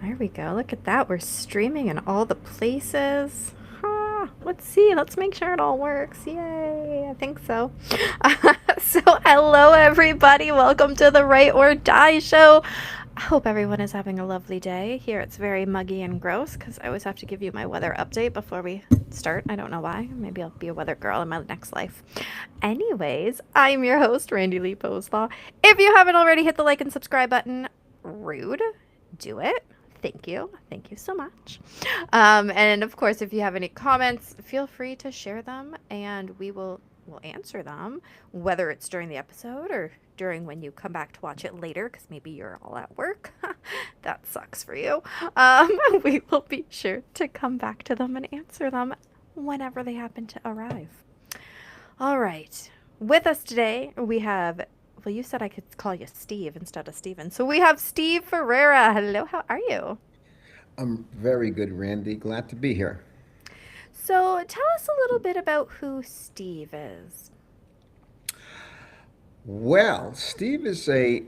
There we go. Look at that. We're streaming in all the places. Let's see. Let's make sure it all works. Yay. I think so. So, hello, everybody. Welcome to the Right or Die Show. I hope everyone is having a lovely day. Here it's very muggy and gross because I always have to give you my weather update before we start. I don't know why. Maybe I'll be a weather girl in my next life. Anyways, I'm your host, Randi-lee. If you haven't already hit the like and subscribe button, rude, do it. Thank you. Thank you so much. And of course, if you have any comments, feel free to share them and we'll answer them, whether it's during the episode or during when you come back to watch it later, because maybe you're all at work. That sucks for you. We will be sure to come back to them and answer them whenever they happen to arrive. All right. With us today, we have, well, you said I could call you Steve instead of Steven. So we have Steve Ferrara. Hello, how are you? I'm very good, Randy. Glad to be here. So tell us a little bit about who Steve is. Well, Steve is at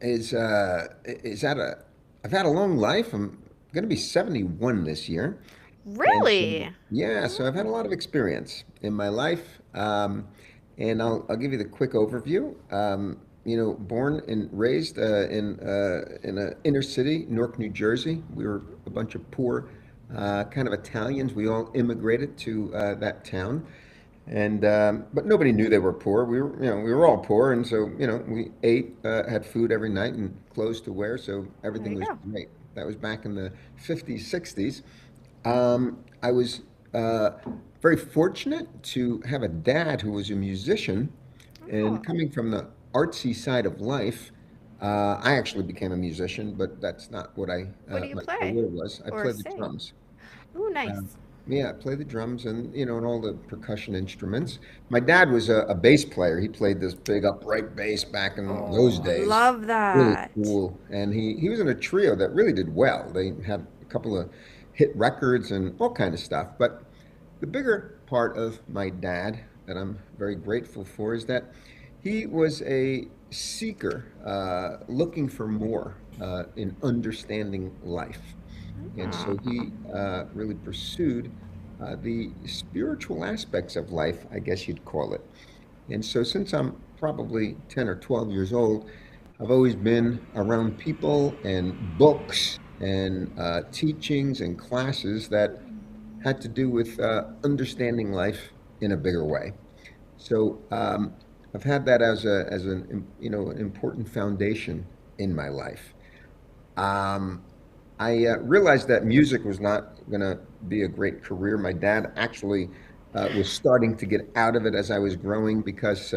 a I've had a long life. I'm going to be 71 this year, and so Really? yeah, so I've had a lot of experience in my life. And I'll give you the quick overview. Born and raised in a inner city, Newark, New Jersey. We were a bunch of poor, kind of Italians. We all immigrated to that town, and but nobody knew they were poor. We were all poor, and so we ate, had food every night, and clothes to wear. So There everything you was go. great. That was back in the 50s, 60s. I was very fortunate to have a dad who was a musician, and Oh, coming from the artsy side of life, I actually became a musician, but that's not what what do you my play career was. I or played the sing? drums. Ooh, Um, nice. yeah, I played the drums and all the percussion instruments. My dad was a bass player. He played this big upright bass back in those Oh, days. love Really that. cool. And he was in a trio that really did well. They had a couple of hit records and all kind of stuff. But the bigger part of my dad that I'm very grateful for is that he was a seeker, looking for more in understanding life. And so he really pursued the spiritual aspects of life, I guess you'd call it. And so since I'm probably 10 or 12 years old, I've always been around people and books and teachings and classes that had to do with understanding life in a bigger way. So I've had that as an important foundation in my life. Um, I realized that music was not going to be a great career. My dad actually was starting to get out of it as I was growing because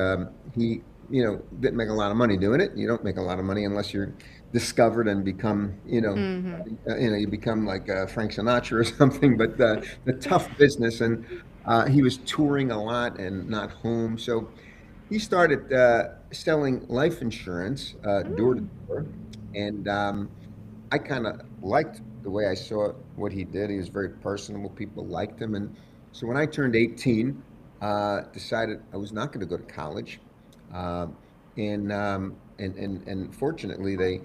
he, didn't make a lot of money doing it. You don't make a lot of money unless you're discovered and become, Mm-hmm. you become like Frank Sinatra or something. But the tough business, and he was touring a lot and not home, so he started selling life insurance door to Mm. door, and I kind of liked the way I saw what he did. He was very personable. People liked him. And so when I turned 18, decided I was not going to go to college. Uh, and fortunately,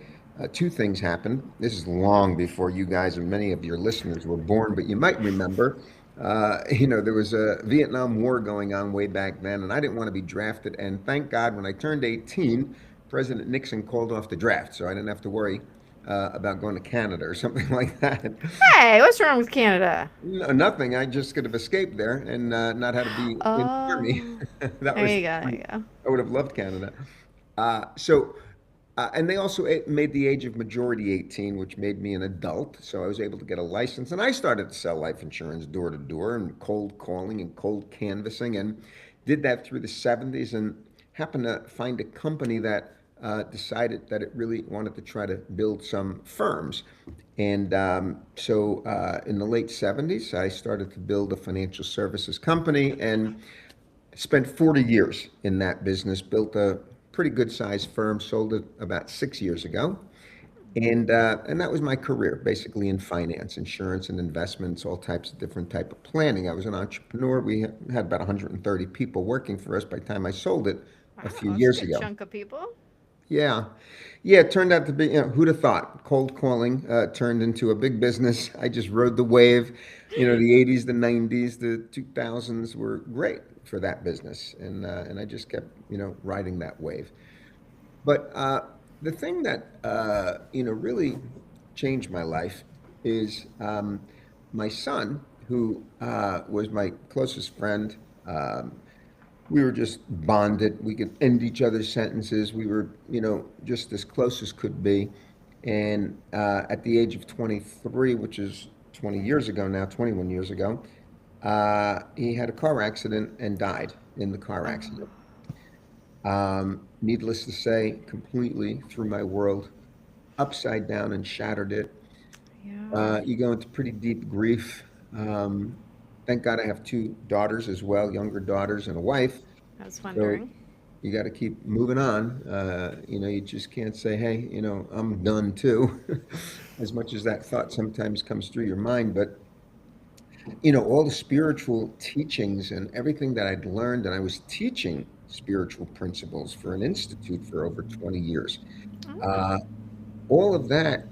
two things happened. This is long before you guys and many of your listeners were born, but you might remember. There was a Vietnam War going on way back then, and I didn't want to be drafted. And thank God, when I turned 18, President Nixon called off the draft, so I didn't have to worry about going to Canada or something like that. Hey, what's wrong with Canada? No, nothing. I just could have escaped there and not had to be in the army. Oh, That there was you go. There you go. I would have loved Canada. And they also made the age of majority 18, which made me an adult. So I was able to get a license. And I started to sell life insurance door to door and cold calling and cold canvassing, and did that through the 70s, and happened to find a company that decided that it really wanted to try to build some firms. And in the late 70s, I started to build a financial services company and spent 40 years in that business, built a pretty good sized firm, sold it about 6 years ago. And that was my career, basically in finance, insurance and investments, all types of different type of planning. I was an entrepreneur. We had about 130 people working for us by the time I sold it a Wow, few that's a years good ago. chunk of people. Yeah. Yeah, it turned out to be, who'd have thought? Cold calling turned into a big business. I just rode the wave. The 80s, the 90s, the 2000s were great for that business. And I just kept, riding that wave. But the thing that, really changed my life is my son, who was my closest friend. We were just bonded. We could end each other's sentences. We were, just as close as could be. And at the age of 23, which is 20 years ago now, 21 years ago, he had a car accident and died in the car Oh, accident. Needless to say, completely threw my world upside down and shattered it. yeah. You go into pretty deep grief. Um, thank God I have two daughters as well, younger daughters and a wife. I was So wondering. you got to keep moving on. You just can't say, hey, I'm done too, as much as that thought sometimes comes through your mind. But, all the spiritual teachings and everything that I'd learned, and I was teaching spiritual principles for an institute for over 20 years. Oh, Uh, all of that,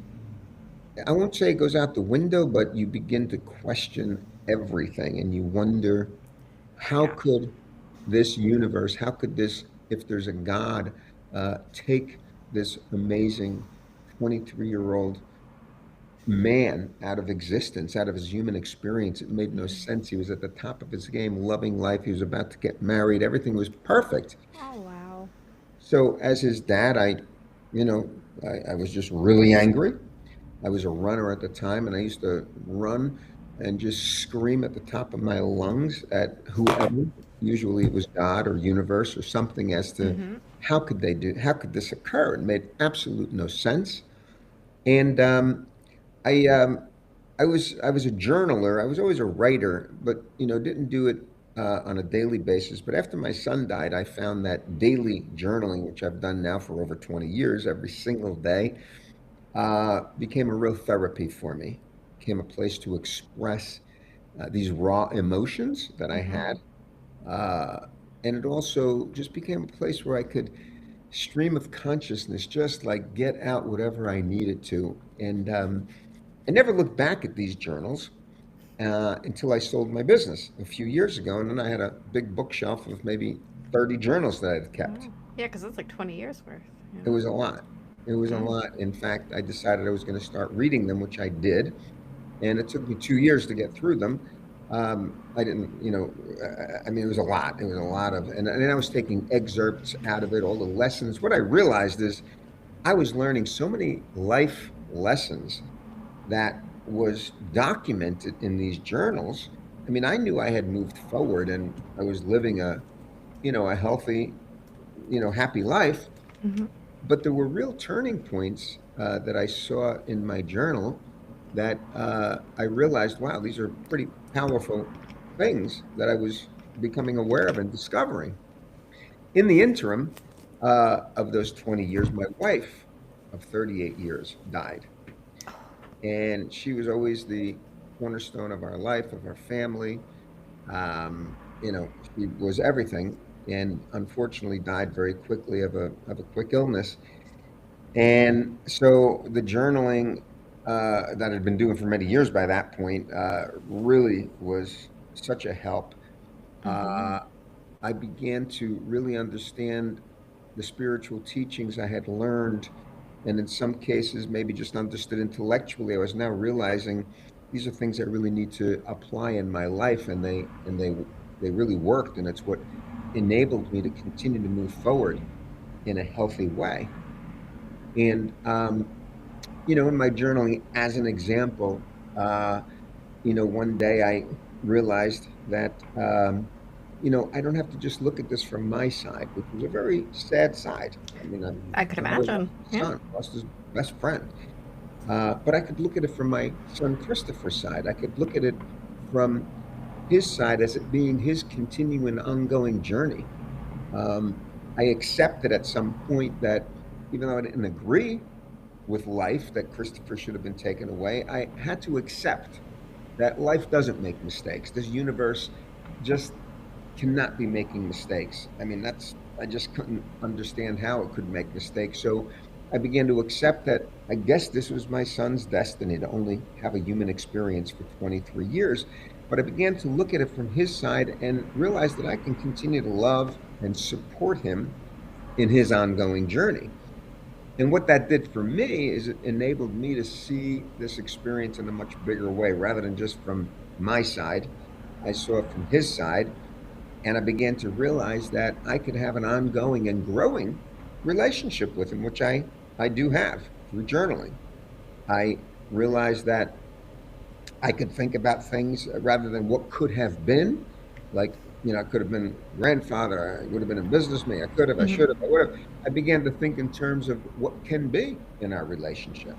I won't say it goes out the window, but you begin to question everything and you wonder, how yeah. could this universe, how could this, if there's a God, take this amazing 23-year-old man out of existence, out of his human experience? It made no sense. He was at the top of his game, loving life. He was about to get married. Everything was perfect. Oh, wow. So as his dad, you know, I was just really angry. I was a runner at the time, and I used to run and just scream at the top of my lungs at whoever. Usually it was God or universe or something, as to Mm-hmm. how could this occur? It made absolute no sense. And I I was a journaler. I was always a writer, but didn't do it on a daily basis. But after my son died, I found that daily journaling, which I've done now for over 20 years, every single day, became a real therapy for me. Became a place to express these raw emotions that I Mm-hmm. had, uh, and it also just became a place where I could stream of consciousness, just like get out whatever I needed to. And I never looked back at these journals until I sold my business a few years ago, and then I had a big bookshelf of maybe 30 journals that I had kept. Oh. Yeah, because it's like 20 years worth. It was a lot. It was a Yeah. Mm. lot. In fact, I decided I was going to start reading them, which I did, and it took me 2 years to get through them. I didn't, I mean, it was a lot. It was a lot of, and I was taking excerpts out of it, all the lessons. What I realized is I was learning so many life lessons that was documented in these journals. I mean, I knew I had moved forward and I was living a healthy, happy life. Mm-hmm. But there were real turning points that I saw in my journal that I realized, wow, these are pretty powerful things that I was becoming aware of and discovering. In the interim of those 20 years, my wife of 38 years died. And she was always the cornerstone of our life, of our family. She was everything, and unfortunately died very quickly of a quick illness. And so the journaling that I'd been doing for many years by that point really was such a help. Mm-hmm. Uh, I began to really understand the spiritual teachings I had learned, and in some cases, maybe just understood intellectually. I was now realizing these are things I really need to apply in my life, and they really worked, and it's what enabled me to continue to move forward in a healthy way. And in my journaling, as an example, one day I realized that, I don't have to just look at this from my side, which was a very sad side. I mean, I could my father lost imagine. his Yeah. son, lost his best friend. But I could look at it from my son Christopher's side. I could look at it from his side as it being his continuing, ongoing journey. Um, I accepted at some point that even though I didn't agree with life that Christopher should have been taken away, I had to accept that life doesn't make mistakes. This universe just cannot be making mistakes. I mean, that's I just couldn't understand how it could make mistakes. So I began to accept that I guess this was my son's destiny to only have a human experience for 23 years. But I began to look at it from his side and realize that I can continue to love and support him in his ongoing journey. And what that did for me is it enabled me to see this experience in a much bigger way rather than just from my side. I saw it from his side, and I began to realize that I could have an ongoing and growing relationship with him, which I do have through journaling. I realized that I could think about things rather than what could have been. Like, I could have been grandfather, I would have been a businessman, I could have, I Mhm. should have, I would have. I began to think in terms of what can be in our relationship.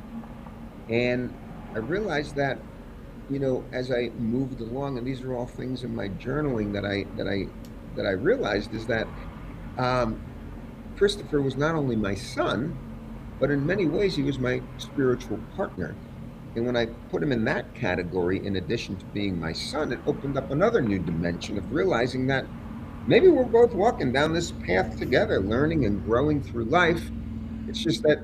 And I realized that, as I moved along, and these are all things in my journaling that I realized is that um, Christopher was not only my son, but in many ways he was my spiritual partner. And when I put him in that category, in addition to being my son, it opened up another new dimension of realizing that maybe we're both walking down this path together, learning and growing through life. It's just that,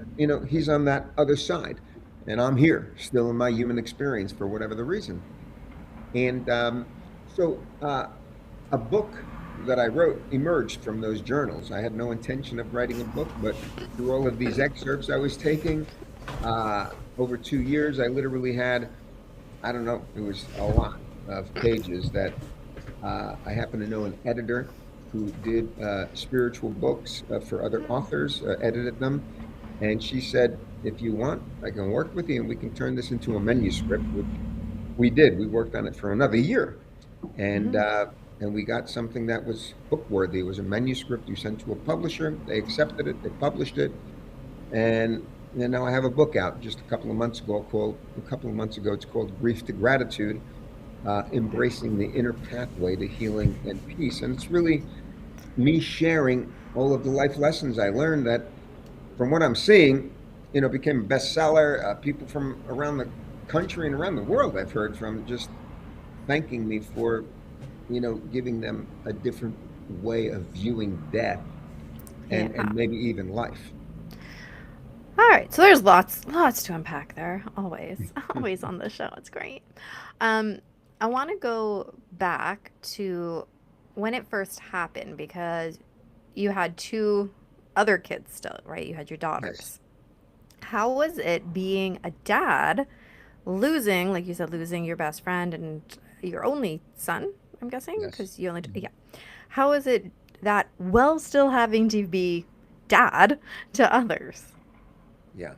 he's on that other side, and I'm here still in my human experience for whatever the reason. And so a book that I wrote emerged from those journals. I had no intention of writing a book, but through all of these excerpts I was taking, uh, over 2 years, I literally had, I don't know, it was a lot of pages that I happen to know an editor who did spiritual books for other authors, edited them. And she said, if you want, I can work with you and we can turn this into a manuscript, which we did. We worked on it for another year. And Mhm. uh, and we got something that was book worthy. It was a manuscript you sent to a publisher. They accepted it. They published it. And then now I have a book out just a couple of months ago, it's called Grief to Gratitude, Embracing the Inner Pathway to Healing and Peace. And it's really me sharing all of the life lessons I learned that, from what I'm seeing, became a bestseller. People from around the country and around the world I've heard from just thanking me for, giving them a different way of viewing death and Yeah. maybe even life. All right, so there's lots to unpack there. Always, always on the show. It's great. Um, I want to go back to when it first happened because you had two other kids still, right? You had your Yes. daughters. How was it being a dad, losing, like you said, losing your best friend and your only son? I'm guessing Yes. because you only, yeah. How is it that while still having to be dad to others? Yeah.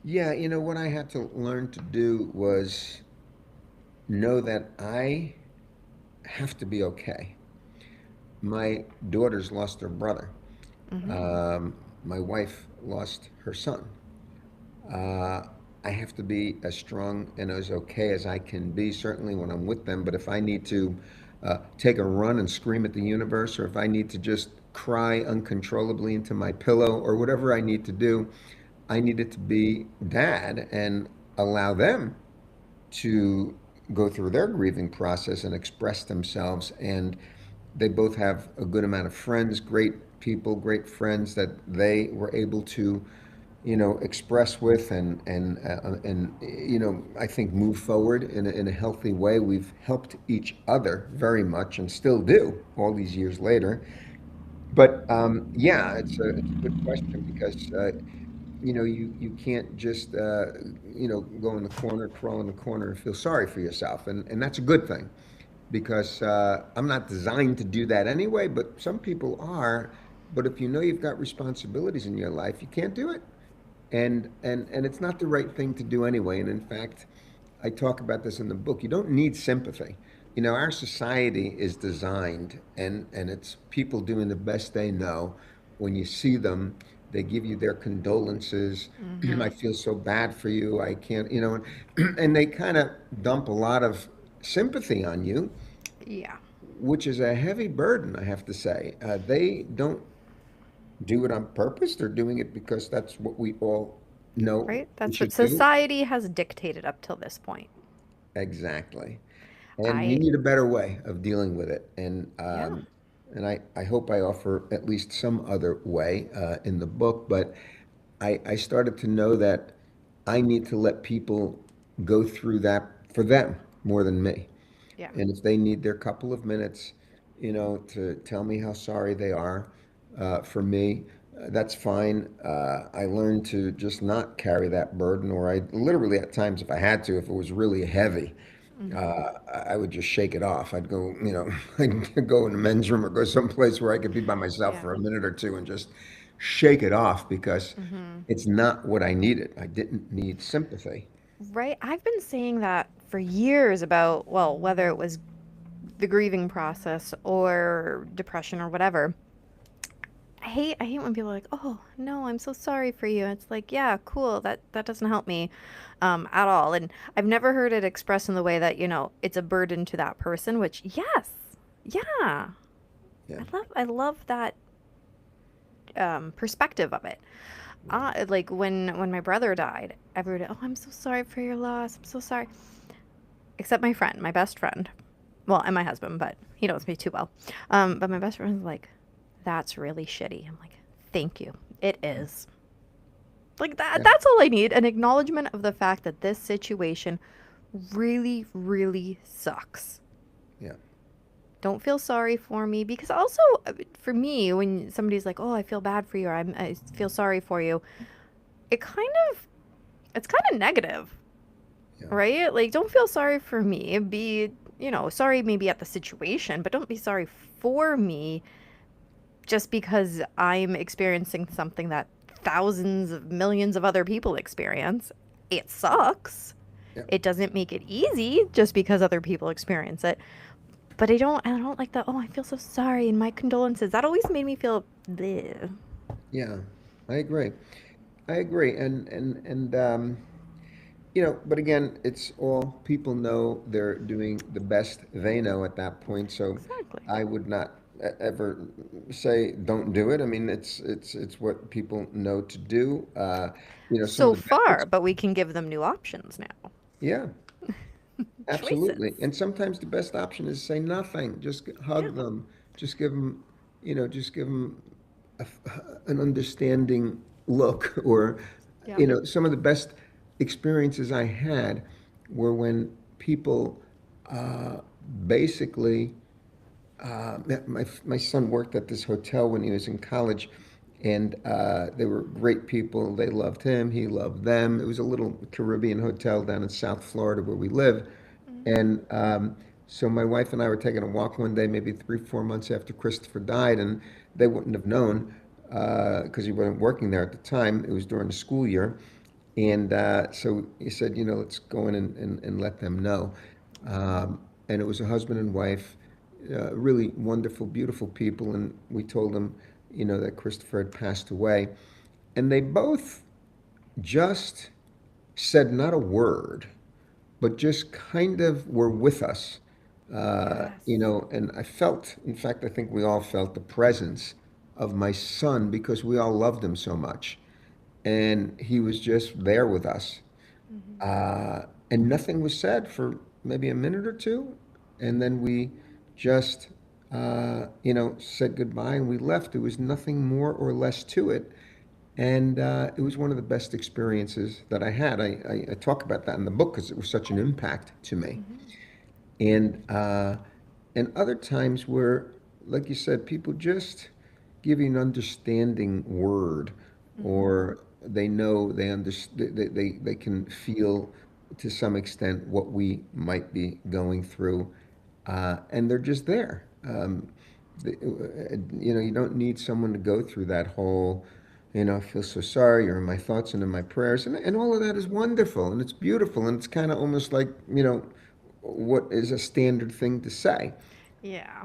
Yeah, what I had to learn to do was know that I have to be okay. My daughters lost their brother. Hmm. My wife lost her son. Uh, I have to be as strong and as okay as I can be, certainly when I'm with them. But if I need to take a run and scream at the universe, or if I need to just cry uncontrollably into my pillow, or whatever I need to do, I needed to be dad and allow them to go through their grieving process and express themselves. And they both have a good amount of friends, great people, great friends that they were able to, express with and I think move forward in a healthy way. We've helped each other very much and still do all these years later. But yeah, it's a good question because you can't just go in the corner, crawl in the corner, and feel sorry for yourself, and that's a good thing because I'm not designed to do that anyway. But some people are. But if you know you've got responsibilities in your life, you can't do it, and it's not the right thing to do anyway. And in fact, I talk about this in the book. You don't need sympathy. Our society is designed, and it's people doing the best they know. When you see them, they give you their condolences. I Hmm. feel so bad for you. I can't, and they kind of dump a lot of sympathy on you, Yeah. which is a heavy burden, I have to say. They don't do it on purpose. They're doing it because that's what we all know Right? we That's what should do. society has dictated up till this point. Exactly. And we I, need a better way of dealing with it. And yeah. and I hope I offer at least some other way in the book, but I started to know that I need to let people go through that for them more than me. Yeah. And if they need their couple of minutes, to tell me how sorry they are for me, that's fine. I learned to just not carry that burden, or I literally, at times, if I had to, if it was really heavy, Mm-hmm. I would just shake it off. I'd go, I'd go in the men's room or go someplace where I could be by myself Yeah. for a minute or two and just shake it off because Mm-hmm. it's not what I needed. I didn't need sympathy. Right. I've been saying that for years about, well, whether it was the grieving process or depression or whatever. I hate when people are like, "Oh, no, I'm so sorry for you." It's like, "Yeah, cool. That doesn't help me at all." And I've never heard it expressed in the way that, it's a burden to that person, which yes. Yeah. Yeah, I love that perspective of it. yeah, Like when my brother died, everybody, "Oh, I'm so sorry for your loss. I'm so sorry." Except my friend, my best friend. Well, and my husband, but he knows me too well. But my best friend was like, "That's really shitty." I'm like, "Thank you. It is." Like that yeah, that's all I need, an acknowledgement of the fact that this situation really, really sucks. yeah, Don't feel sorry for me because also for me, when somebody's like, "Oh, I feel bad for you," or I feel sorry for you, it kind of it's kind of negative, yeah, right? Like, don't feel sorry for me. Be, sorry maybe at the situation, but don't be sorry for me just because I'm experiencing something that thousands of millions of other people experience. It sucks. yeah. It doesn't make it easy just because other people experience it. But I don't like that. Oh, I feel so sorry and my condolences. That always made me feel bleh. Yeah, I agree. I agree. But again, it's all people know they're doing the best they know at that point. So Exactly. I would not ever say don't do it. I mean, it's what people know to do. Some of So the best, far, but we can give them new options now. yeah, absolutely. Choices. And sometimes the best option is say nothing. Just Yeah. hug them. Just give them, just give them a, an understanding look. Or, Yeah. some of the best experiences I had were when people uh, basically my son worked at this hotel when he was in college, and they were great people. They loved him. He loved them. It was a little Caribbean hotel down in South Florida where we live. And so my wife and I were taking a walk one day, maybe 3, 4 months after Christopher died, and they wouldn't have known because he wasn't working there at the time. It was during the school year. And so he said, let's go in and let them know. And it was a husband and wife, really wonderful, beautiful people. And we told them, that Christopher had passed away. And they both just said not a word, but just kind of were with us. Yes. And I felt, in fact, I think we all felt the presence of my son because we all loved him so much. And he was just there with us. Hmm. And nothing was said for maybe a minute or two. And then we just, said goodbye and we left. There was nothing more or less to it. And it was one of the best experiences that I had. I talk about that in the book because it was such an impact to me. Hmm. And other times where, like you said, people just give you an understanding word, Hmm. or they know they can feel to some extent what we might be going through, and they're just there. You don't need someone to go through that whole, I feel so sorry, you're in my thoughts and in my prayers, and all of that is wonderful and it's beautiful and it's kind of almost like, what is a standard thing to say. Yeah.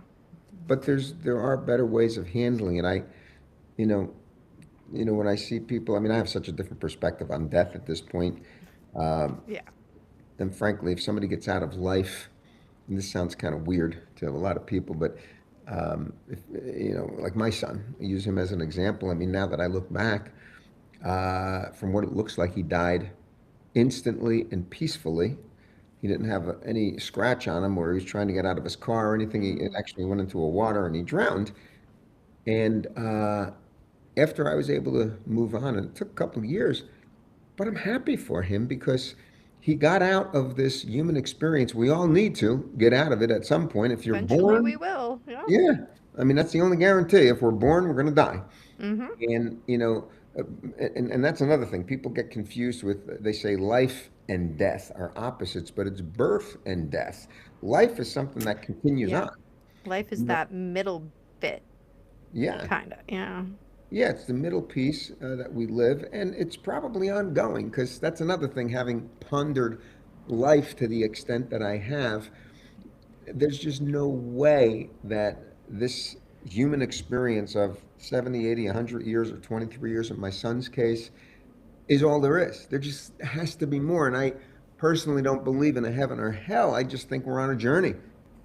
But there are better ways of handling it. You know, when I see people, I mean, I have such a different perspective on death at this point. Um, Yeah. and frankly, if somebody gets out of life, and this sounds kind of weird to a lot of people, but if, like my son, I use him as an example. I mean, now that I look back, from what it looks like, he died instantly and peacefully. He didn't have any scratch on him or he was trying to get out of his car or anything. He Mm. actually went into a water and he drowned. And after I was able to move on, and it took a couple of years, but I'm happy for him because he got out of this human experience. We all need to get out of it at some point. If you're Eventually we born, will. Yeah. yeah, I mean, that's the only guarantee. If we're born, we're going to die. Mm-hmm. And, uh, and that's another thing. People get confused with, they say life and death are opposites, but it's birth and death. Life is something that continues Yeah. on. Life is You know, that middle bit, yeah. kind of. Yeah. Yeah, it's the middle piece that we live, and it's probably ongoing because that's another thing. Having pondered life to the extent that I have, there's just no way that this human experience of 70, 80, 100 years or 23 years in my son's case is all there is. There just has to be more. And I personally don't believe in a heaven or hell. I just think we're on a journey.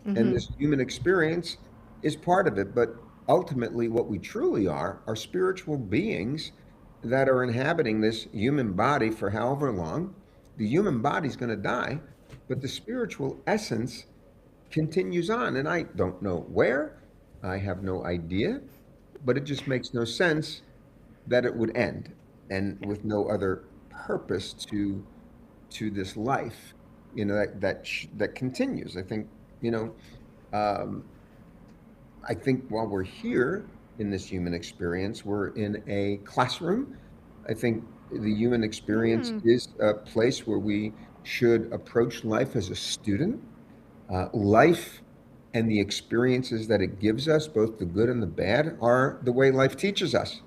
And Mm-hmm. this human experience is part of it. But ultimately, what we truly are spiritual beings that are inhabiting this human body for however long. The human body's going to die, but the spiritual essence continues on. And I don't know where, I have no idea, but it just makes no sense that it would end and Yeah. with no other purpose to this life, that continues. I think, you know, um, I think while we're here in this human experience, we're in a classroom. I think the human experience Mm. is a place where we should approach life as a student. Life and the experiences that it gives us, both the good and the bad, are the way life teaches us,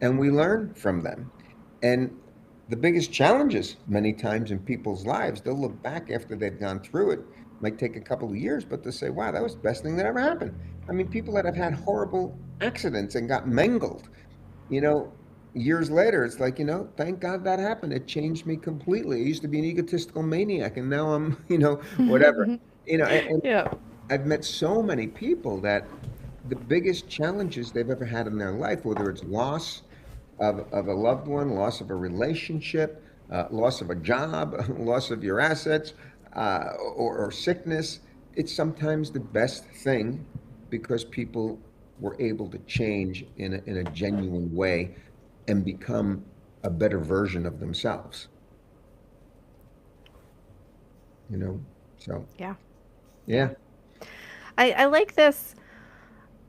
and we learn from them. And the biggest challenges, many times in people's lives, they'll look back after they've gone through it. Might take a couple of years, but they'll say, wow, that was the best thing that ever happened. I mean, people that have had horrible accidents and got mangled, you know, years later, it's like, thank God that happened. It changed me completely. I used to be an egotistical maniac, and now I'm, whatever. And Yeah. I've met so many people that the biggest challenges they've ever had in their life, whether it's loss of a loved one, loss of a relationship, loss of a job, loss of your assets, or sickness, it's sometimes the best thing because people were able to change in a genuine way and become a better version of themselves, you know? So, Yeah. Yeah. yeah. I like this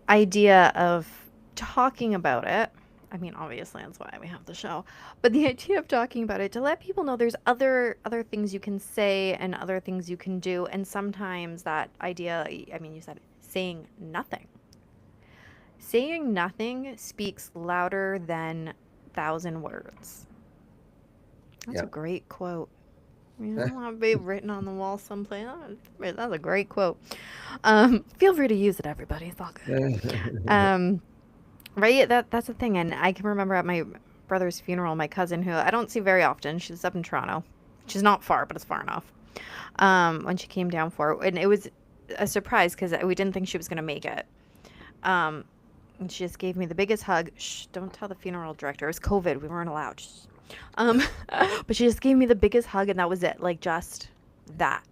idea of talking about it. I mean, obviously that's why we have the show. But the idea of talking about it to let people know there's other things you can say and other things you can do, and sometimes that idea, I mean, you said saying nothing. Saying nothing speaks louder than thousand words. That's a Yeah. great quote. You know, I'll be written on the wall someplace. That's a great quote. Feel free to use it, everybody. It's all good. Um, right? That's the thing. And I can remember at my brother's funeral, my cousin, who I don't see very often, she's up in Toronto. She's not far, but it's far enough. When she came down for it, and it was a surprise because we didn't think she was gonna make it. Um, and she just gave me the biggest hug. Shh, don't tell the funeral director. It was COVID. We weren't allowed. Shh. Um, but she just gave me the biggest hug, and that was it. Like, just that.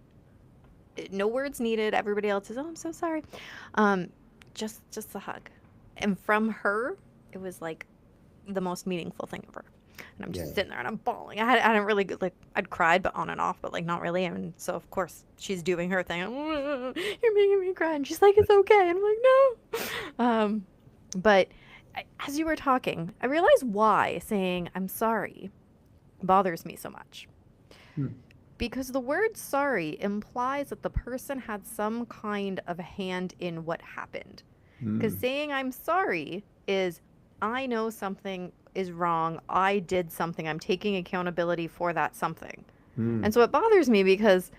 No words needed. Everybody else is, oh, I'm so sorry. Um, just a hug. And from her, it was like the most meaningful thing ever. And I'm just Yeah. sitting there and I'm bawling. I didn't really like, I'd cried, but on and off, but like not really. And so of course she's doing her thing. You're making me cry, and she's like, it's okay. And I'm like, no. But as you were talking, I realized why saying I'm sorry bothers me so much. Hmm. Because the word sorry implies that the person had some kind of a hand in what happened. Because Hmm. saying I'm sorry is, I know something is wrong. I did something. I'm taking accountability for that something. Hmm. And so it bothers me because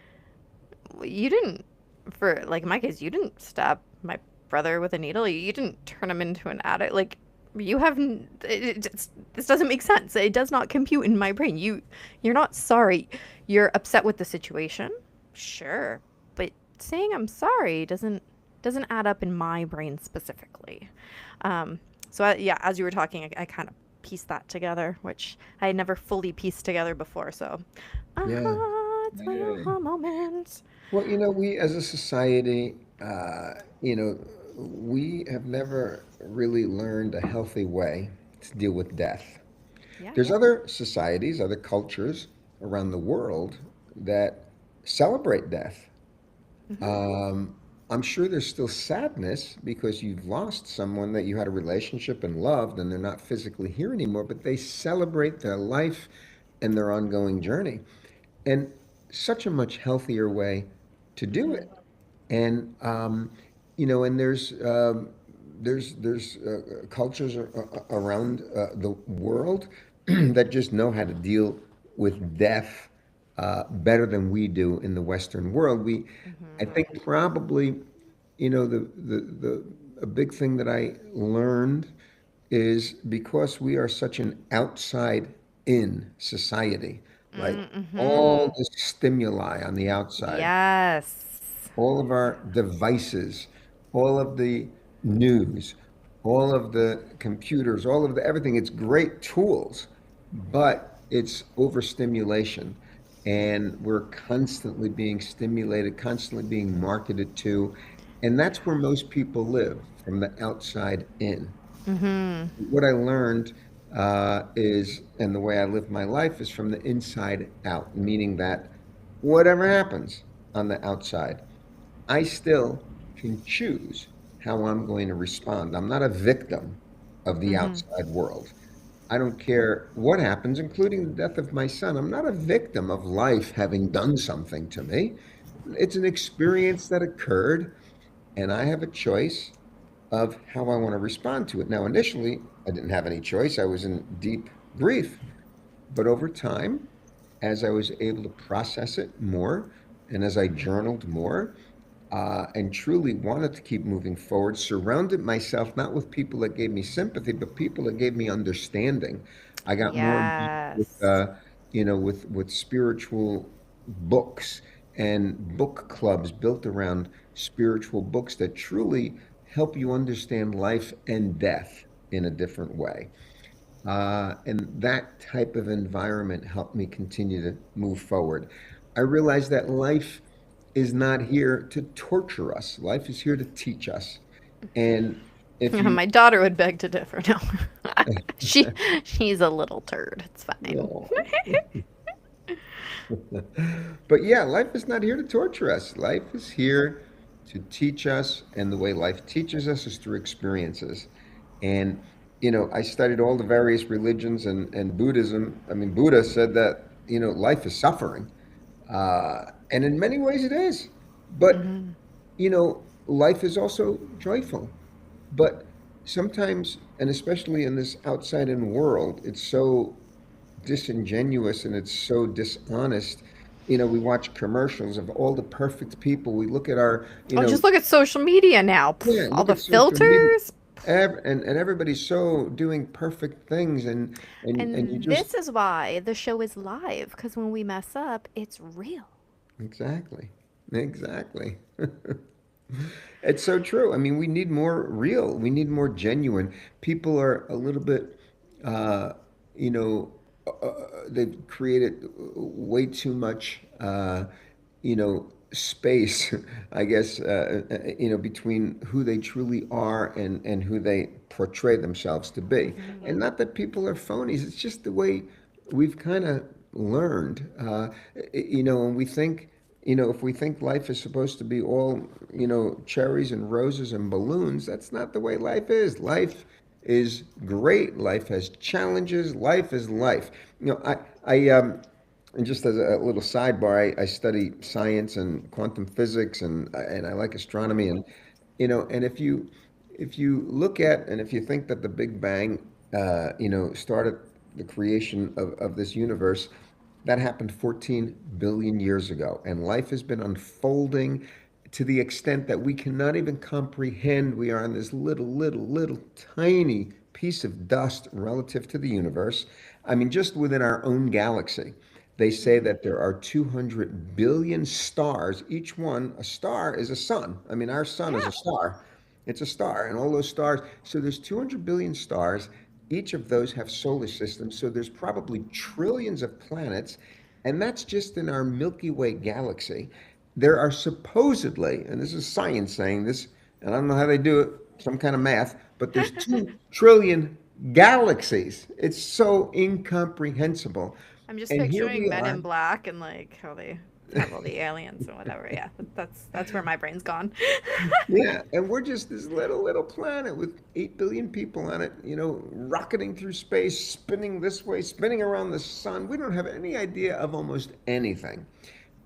you didn't, for like in my case, you didn't stab my brother with a needle. You didn't turn him into an addict. Like, you haven't. This doesn't make sense. It does not compute in my brain. You're not sorry. You're upset with the situation, sure, but saying I'm sorry doesn't add up in my brain specifically. So yeah, as you were talking, I kind of pieced that together, which I had never fully pieced together before. So, Yeah. It's my Yay. aha moment. Well, we as a society, you know, we have never really learned a healthy way to deal with death. Yeah. There's other societies, other cultures around the world that celebrate death. Hmm. Um, I'm sure there's still sadness because you've lost someone that you had a relationship and loved, and they're not physically here anymore, but they celebrate their life and their ongoing journey. And such a much healthier way to do Hmm. it. And and there's cultures around the world that just know how to deal with death better than we do in the Western world. I Hmm. think probably, the a big thing that I learned is because we are such an outside in society, like all Hmm. the stimuli on the outside, Yes. all of our devices, all of the news, all of the computers, all of the everything. It's great tools, but it's overstimulation. And we're constantly being stimulated, constantly being marketed to. And that's where most people live, from the outside in. Hmm. What I learned and the way I live my life is from the inside out, meaning that whatever happens on the outside, I still can choose how I'm going to respond. I'm not a victim of the Hmm. outside world. I don't care what happens, including the death of my son. I'm not a victim of life having done something to me. It's an experience that occurred, and I have a choice of how I want to respond to it. Now, initially, I didn't have any choice. I was in deep grief. But over time, as I was able to process it more, and as I journaled more, and truly wanted to keep moving forward, surrounded myself not with people that gave me sympathy, but people that gave me understanding. I got more involved with, Yes. with spiritual books and book clubs built around spiritual books that truly help you understand life and death in a different way. And that type of environment helped me continue to move forward. I realized that life is not here to torture us. Life is here to teach us. And if you, My daughter would beg to differ. No, she she's a little turd. It's fine. oh. But yeah, life is not here to torture us. Life is here to teach us, and the way life teaches us is through experiences. And I studied all the various religions and Buddhism. I mean, Buddha said that life is suffering, and in many ways it is. But Hmm. life is also joyful. But sometimes, and especially in this outside in world, it's so disingenuous and it's so dishonest. We watch commercials of all the perfect people. We look at our, Oh, just look at social media now. yeah, All look the at social media. filters. And everybody's so doing perfect things, and you And just this is why the show is live, because when we mess up, it's real. exactly, exactly. It's so true. I mean, we need more real. We need more genuine. People are a little bit, uh, you know, they've created way too much, space, I guess, between who they truly are and who they portray themselves to be. Hmm. And not that people are phonies. It's just the way we've kind of learned, and we think, if we think life is supposed to be all, cherries and roses and balloons, that's not the way life is. Life is great. Life has challenges. Life is life. And just as a little sidebar, I study science and quantum physics, and I like astronomy, and if you look at and if you think that the Big Bang, started the creation of this universe, that happened 14 billion years ago, and life has been unfolding to the extent that we cannot even comprehend. We are in this little tiny piece of dust relative to the universe. I mean, just within our own galaxy. They say Hmm. that there are 200 billion stars. Each one, a star is a sun. I mean, our sun is Yeah. a star. It's a star, and all those stars. So there's 200 billion stars. Each of those have solar systems. So there's probably trillions of planets. And that's just in our Milky Way galaxy. There are supposedly, and this is science saying this, and I don't know how they do it, some kind of math, but there's 2 trillion galaxies. It's so incomprehensible. I'm just And here picturing we Men are. in Black and like how they have all the aliens and whatever. Yeah, that's where my brain's gone. Yeah, and we're just this little planet with 8 billion people on it, rocketing through space, spinning this way, spinning around the sun. We don't have any idea of almost anything.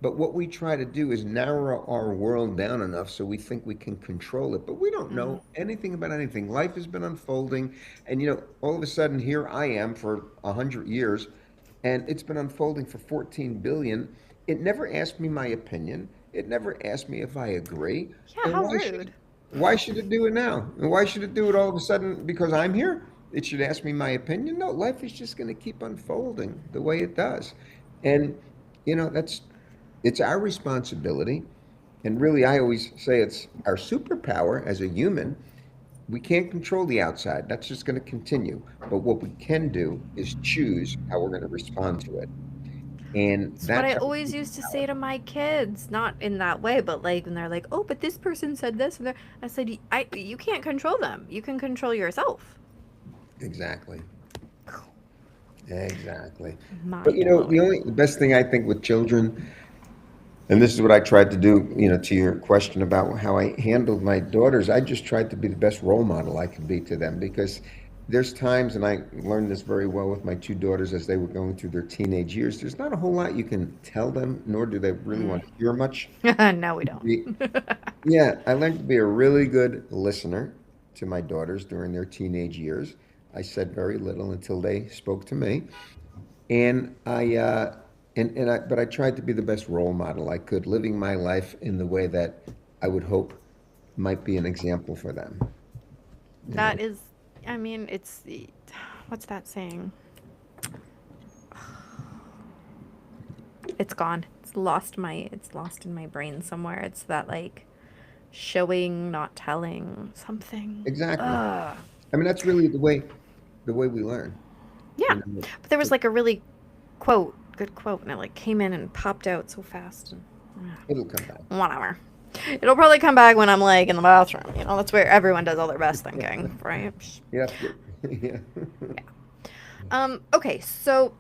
But what we try to do is narrow our world down enough so we think we can control it. But we don't Mm. know anything about anything. Life has been unfolding, and all of a sudden here I am for 100 years, and it's been unfolding for 14 billion. It never asked me my opinion. It never asked me if I agree. Yeah, And how why should rude. it, why should it do it now? And why should it do it all of a sudden because I'm here? It should ask me my opinion. No, life is just going to keep unfolding the way it does. And that's it's our responsibility. And really, I always say it's our superpower as a human. We can't control the outside. That's just going to continue. But what we can do is choose how we're going to respond to it. And It's what I that's our always used to say superpower. to my kids, not in that way, but like when they're like, "Oh, but this person said this," and I said, you can't control them. You can control yourself." Exactly. Exactly. But Mind blowing. the best thing I think with children, and this is what I tried to do, to your question about how I handled my daughters, I just tried to be the best role model I could be to them because there's times, and I learned this very well with my 2 daughters as they were going through their teenage years, there's not a whole lot you can tell them, nor do they really want to hear much. No, we don't. The- Yeah, I learned to be a really good listener to my daughters during their teenage years. I said very little until they spoke to me. And but I tried to be the best role model I could, living my life in the way that I would hope might be an example for them. You know, That is, I mean, what's that saying? It's gone. It's lost in my brain somewhere. It's that like showing, not telling something. exactly. Ugh. I mean, that's really the way we learn. Yeah. You know, But there was so like a really good quote, and it like came in and popped out so fast. And it'll come back. whatever. It'll probably come back when I'm like in the bathroom. That's where everyone does all their best thinking, right? Yeah, that's good. Yeah. Yeah. Okay, so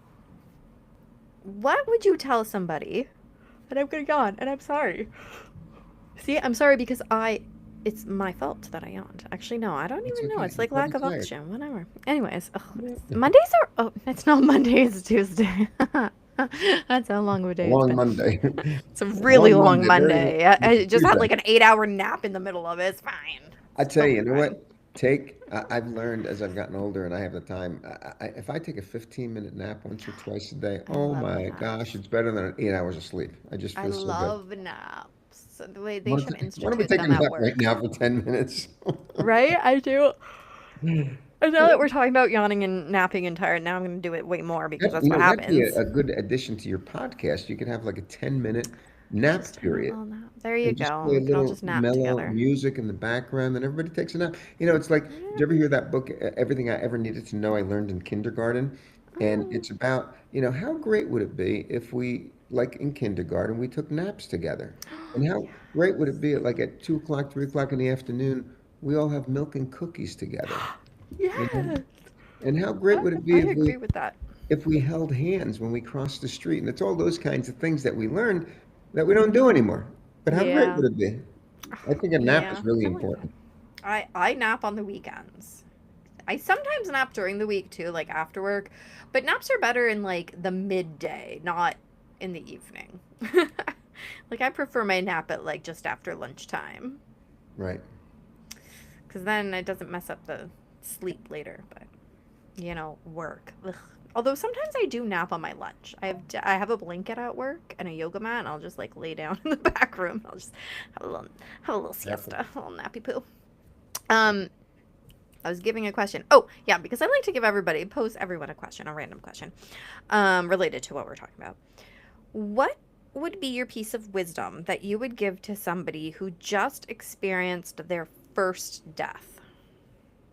what would you tell somebody? And I'm gonna yawn, and I'm sorry. See, I'm sorry because it's my fault that I yawned. Actually, no, I don't It's even know. okay. It's You're like probably lack of tired. oxygen, whatever. Anyways, Yeah. Mondays are, oh, it's not Monday, it's Tuesday. That's how long of a A day it's long been. Monday. It's a A really long long Monday. Very Monday. I just had Tuesday. like an 8 hour nap in the middle of it. It's fine. I It's tell you, totally you know fine. what? I've learned as I've gotten older and I have the time, if I take a 15-minute nap once or twice a day, I oh love my gosh, naps. it's better than 8 hours of sleep. I just I feel so good. love naps. So the way they Why should don't, why don't we institute take a them at nap right work. now for 10 minutes? Right? I do. And now that we're talking about yawning and napping and tired, now I'm going to do it way more because That, that's what that'd be happens. a good addition to your podcast. You could have like a 10-minute nap Just have a period little nap. There you and just go. play a We can all little just nap mellow together. music in the background, and everybody takes a nap. It's like, did you ever hear that book, Everything I Ever Needed to Know I Learned in Kindergarten? And Mm. it's about, how great would it be if we, like in kindergarten, we took naps together? And how Yeah. great would it be like at 2 o'clock, 3 o'clock in the afternoon, we all have milk and cookies together, you know? Yes. And how great would it be I if agree we with that. if we held hands when we crossed the street? And it's all those kinds of things that we learned that we don't do anymore. But how great Yeah. would it be? I think a nap Yeah. is really I like that. important. I nap on the weekends. I sometimes nap during the week too, like after work, but naps are better in like the midday, not in the evening. Like I prefer my nap at like just after lunchtime, Right. because then it doesn't mess up the sleep later. But work. Ugh. Although sometimes I do nap on my lunch. I have a blanket at work and a yoga mat, and I'll just like lay down in the back room. I'll just have a little Careful. siesta, a little nappy poo. Um, I was giving a question. Oh, yeah, because I like to pose everyone a question, a random question, related to what we're talking about. What would be your piece of wisdom that you would give to somebody who just experienced their first death?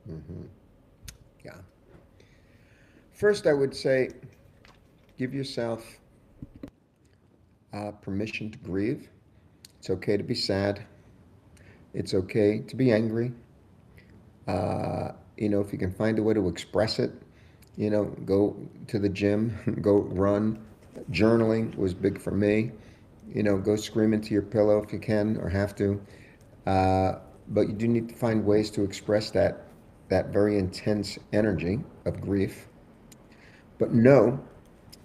Hmm. Yeah. First, I would say give yourself permission to grieve. It's okay to be sad. It's okay to be angry. If you can find a way to express it, go to the gym, go run. Journaling was big for me. Go scream into your pillow if you can or have to. Uh, but you do need to find ways to express that very intense energy of grief. But know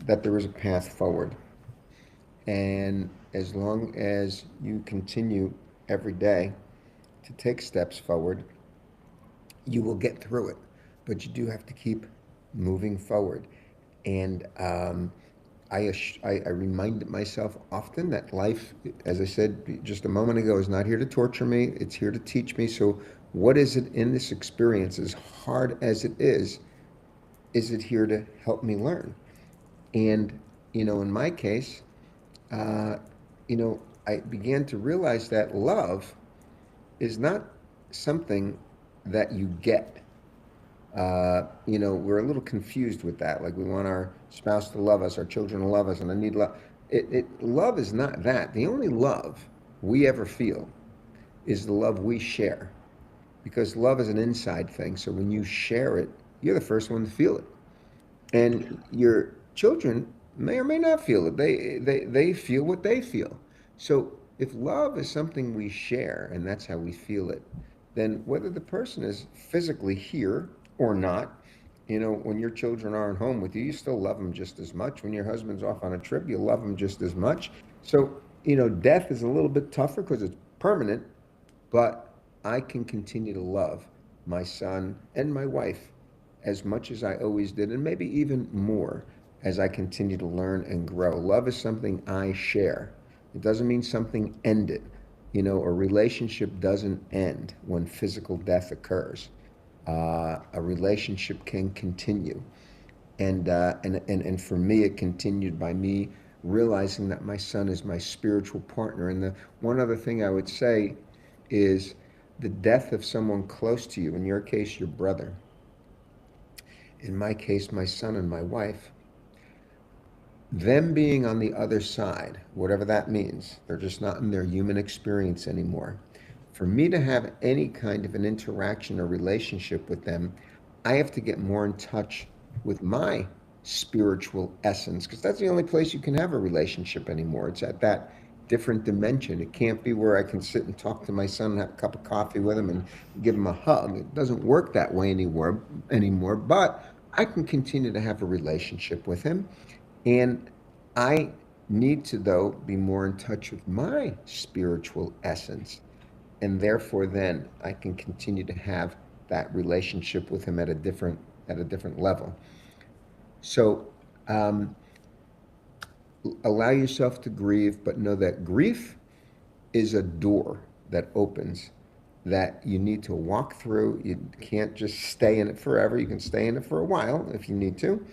that there is a path forward. And as long as you continue every day to take steps forward, you will get through it. But you do have to keep moving forward. And I remind myself often that life, as I said just a moment ago, is not here to torture me. It's here to teach me. So, what is it in this experience, as hard as it is it here to help me learn? And, in my case, uh, I began to realize that love is not something that you get. We're a little confused with that. Like we want our spouse to love us, our children to love us, and I need love. Love is not that. The only love we ever feel is the love we share, because love is an inside thing. So when you share it, you're the first one to feel it, and your children may or may not feel it. They feel what they feel. So if love is something we share and that's how we feel it, then whether the person is physically here or not, when your children aren't home with you, you still love them just as much. When your husband's off on a trip, you love them just as much. So, death is a little bit tougher because it's permanent, but I can continue to love my son and my wife as much as I always did, and maybe even more as I continue to learn and grow. Love is something I share. It doesn't mean something ended. A relationship doesn't end when physical death occurs. A relationship can continue. And for me, it continued by me realizing that my son is my spiritual partner. And the one other thing I would say is the death of someone close to you, in your case, your brother, in my case, my son and my wife, them being on the other side, whatever that means, they're just not in their human experience anymore. For me to have any kind of an interaction or relationship with them, I have to get more in touch with my spiritual essence, because that's the only place you can have a relationship anymore. It's at that different dimension. It can't be where I can sit and talk to my son and have a cup of coffee with him and give him a hug. It doesn't work that way anymore, but I can continue to have a relationship with him. And I need to, though, be more in touch with my spiritual essence. And therefore, then I can continue to have that relationship with him at a different level. So allow yourself to grieve, but know that grief is a door that opens that you need to walk through. You can't just stay in it forever. You can stay in it for a while if you need to,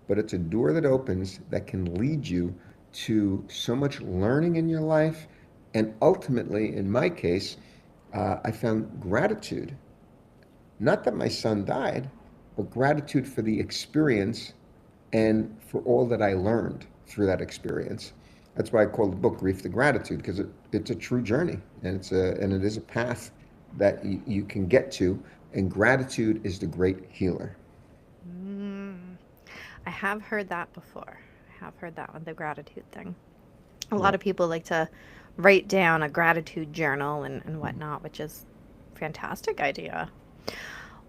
but it's a door that opens that can lead you to so much learning in your life. And ultimately, in my case, I found gratitude. Not that my son died, but gratitude for the experience and for all that I learned through that experience. That's why I call the book Grief to Gratitude, because it's a true journey, and it is a path that you can get to, and gratitude is the great healer. Mm, I have heard that before. I have heard that one, the gratitude thing. A Yeah. lot of people like to write down a gratitude journal and whatnot, which is a fantastic idea.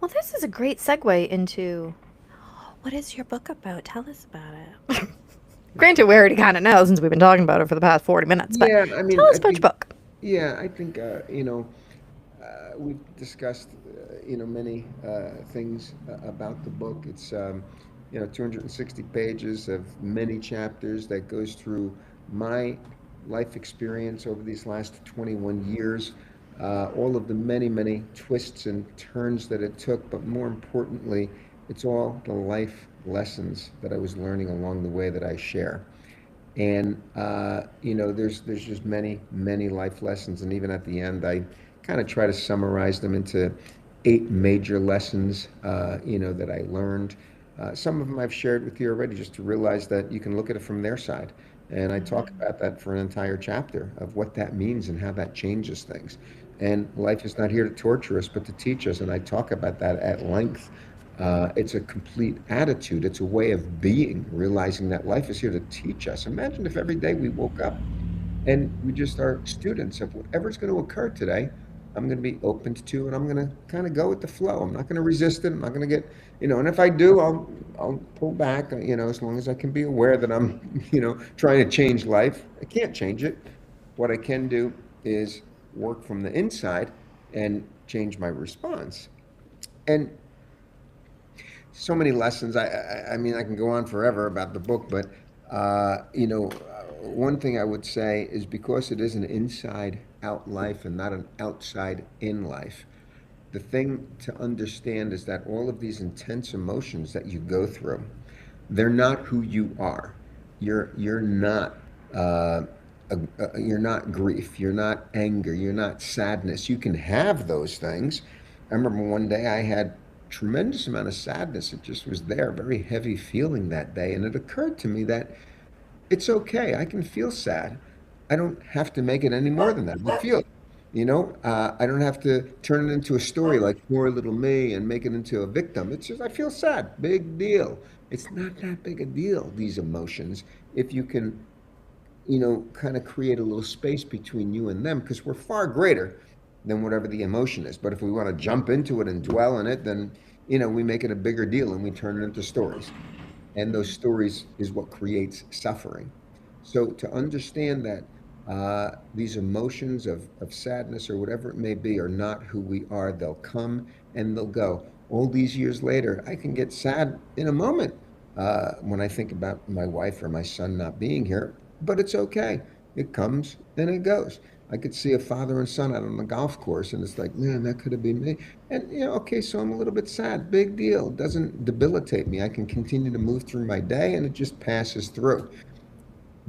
Well, this is a great segue into what is your book about? Tell us about it. Granted, we already kind of know since we've been talking about it for the past 40 minutes, but Yeah, I tell mean, us I about your think, book. yeah, I think, we've discussed, many things about the book. It's, 260 pages of many chapters that goes through my life experience over these last 21 years, all of the many, many twists and turns that it took, but more importantly, it's all the life lessons that I was learning along the way that I share. And there's just many, many life lessons, and even at the end, I kind of try to summarize them into 8 major lessons, that I learned. Some of them I've shared with you already, just to realize that you can look at it from their side. And I talk Mhm. about that for an entire chapter of what that means and how that changes things. And life is not here to torture us, but to teach us. And I talk about that at length. It's a complete attitude. It's a way of being, realizing that life is here to teach us. Imagine if every day we woke up and we just are students of whatever's going to occur today. I'm going to be open to, and I'm going to kind of go with the flow. I'm not going to resist it. I'm not going to get, and if I do, I'll pull back, as long as I can be aware that I'm, trying to change life. I can't change it. What I can do is work from the inside and change my response. And so many lessons. I mean, I can go on forever about the book, but one thing I would say is because it is an inside out life and not an outside in life. The thing to understand is that all of these intense emotions that you go through, they're not who you are. You're not you're not grief. You're not anger. You're not sadness. You can have those things. I remember one day I had tremendous amount of sadness. It just was there, very heavy feeling that day, and it occurred to me that it's okay. I can feel sad. I don't have to make it any more than that. I feel it. I don't have to turn it into a story like poor little me and make it into a victim. It's just I feel sad. Big deal. It's not that big a deal, these emotions, if you can, kind of create a little space between you and them, because we're far greater than whatever the emotion is. But if we want to jump into it and dwell in it, then, we make it a bigger deal and we turn it into stories. And those stories is what creates suffering. So to understand that these emotions of sadness or whatever it may be are not who we are, they'll come and they'll go. All these years later, I can get sad in a moment when I think about my wife or my son not being here, but it's okay. It comes and it goes. I could see a father and son out on the golf course, and it's like, man, that could have been me. And, okay, so I'm a little bit sad. Big deal. It doesn't debilitate me. I can continue to move through my day, and it just passes through.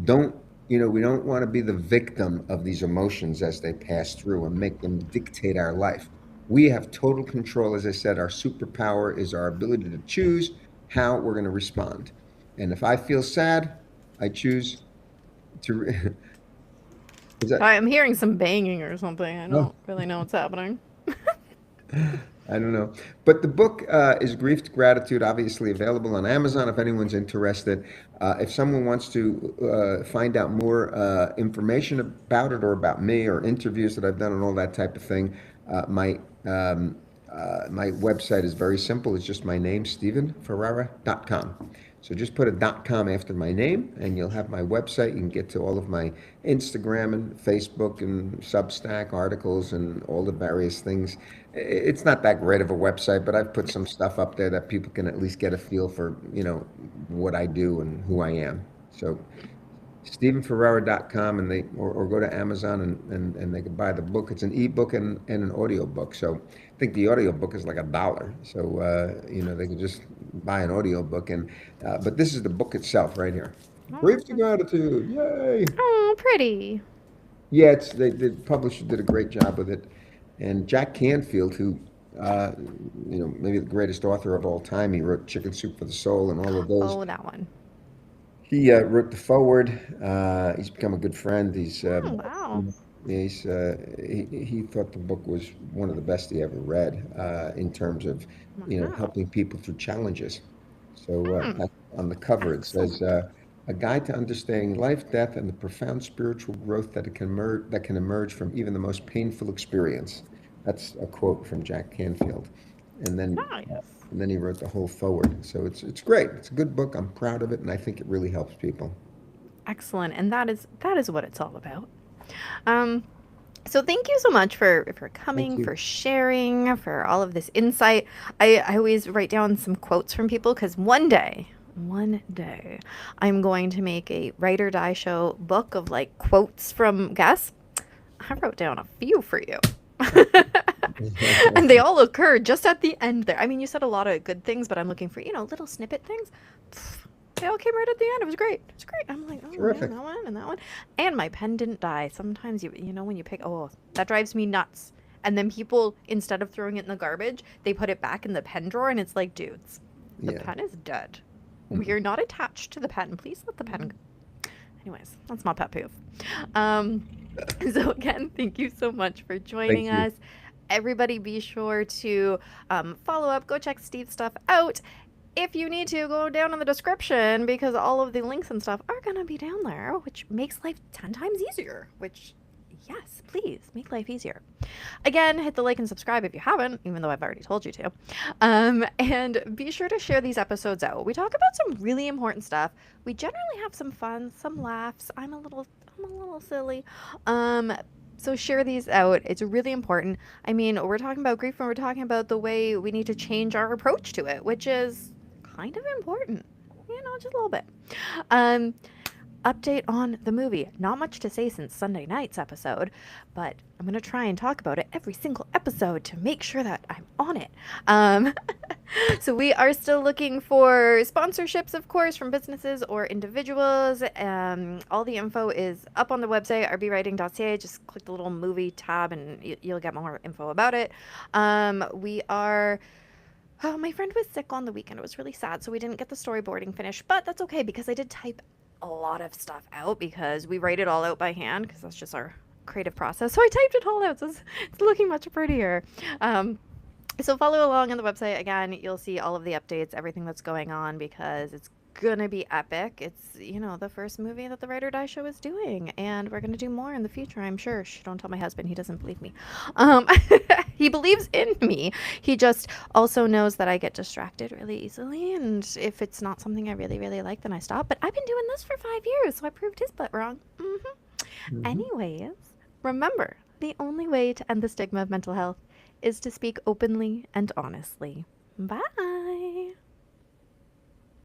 Don't, we don't want to be the victim of these emotions as they pass through and make them dictate our life. We have total control. As I said, our superpower is our ability to choose how we're going to respond. And if I feel sad, I choose to. Is that? I'm hearing some banging or something. I Oh. don't really know what's happening. I don't know. But the book is Grief to Gratitude, obviously available on Amazon if anyone's interested. If someone wants to find out more information about it or about me or interviews that I've done and all that type of thing, my website is very simple. It's just my name, StephenFerrara.com. So just put a .com after my name, and you'll have my website. You can get to all of my Instagram and Facebook and Substack articles and all the various things. It's not that great of a website, but I've put some stuff up there that people can at least get a feel for, what I do and who I am. So StephenFerrara.com, and or go to Amazon, and they can buy the book. It's an ebook and an audio book. So I think the audio book is like $1. So they can just buy an audio book, and but this is the book itself right here. Grief to Oh, Gratitude. Yay! oh, pretty. Yeah, the publisher did a great job with it, and Jack Canfield, who maybe the greatest author of all time, he wrote Chicken Soup for the Soul and all of those. Oh, that one. He wrote the foreword. He's become a good friend. Oh, wow. He thought the book was one of the best he ever read in terms of Wow. helping people through challenges. So Hmm. on the cover it says Excellent. a guide to understanding life, death, and the profound spiritual growth that can emerge from even the most painful experience. That's a quote from Jack Canfield, and then Nice. and then he wrote the whole forward. So it's great. It's a good book. I'm proud of it, and I think it really helps people. Excellent. And that is what it's all about. Um, so thank you so much for Thank coming, you. for sharing, for all of this insight. I always write down some quotes from people because one day, I'm going to make a Write or Die Show book of like quotes from guests. I wrote down a few for you. And they all occurred just at the end there. I mean, you said a lot of good things, but I'm looking for, little snippet things. They all came right at the end. It was great. It was great. I'm like, oh yeah, Terrific. that one and that one. And my pen didn't die. Sometimes when you pick, oh, that drives me nuts. And then people, instead of throwing it in the garbage, they put it back in the pen drawer, and it's like, dudes, the Yeah. pen is dead. We Mhm. are not attached to the pen. Please let the pen go. Anyways, that's my pet peeve. Um, so again, thank you so much for joining Thank you. us. Everybody be sure to follow up, go check Steve's stuff out. If you need to, go down in the description because all of the links and stuff are going to be down there, which makes life 10 times easier, which, yes, please, make life easier. Again, hit the like and subscribe if you haven't, even though I've already told you to. And be sure to share these episodes out. We talk about some really important stuff. We generally have some fun, some laughs. I'm a little silly. So share these out. It's really important. I mean, we're talking about grief and we're talking about the way we need to change our approach to it, which is kind of important. Just a little bit. Um, Update on the movie. Not much to say since Sunday night's episode, but I'm going to try and talk about it every single episode to make sure that I'm on it. So we are still looking for sponsorships, of course, from businesses or individuals. All the info is up on the website, rbwriting.ca. Just click the little movie tab and you'll get more info about it. We are... Oh, my friend was sick on the weekend. It was really sad, so we didn't get the storyboarding finished, but that's okay because I did type a lot of stuff out because we write it all out by hand because that's just our creative process. So I typed it all out, so it's looking much prettier. So follow along on the website. Again, you'll see all of the updates, everything that's going on because it's gonna be epic. It's, the first movie that the Write or Die Show is doing, and we're gonna do more in the future, I'm sure. Shh, don't tell my husband. He doesn't believe me. He believes in me. He just also knows that I get distracted really easily, and if it's not something I really, really like, then I stop. But I've been doing this for 5 years, so I proved his butt wrong. Anyways, remember, the only way to end the stigma of mental health is to speak openly and honestly. Bye.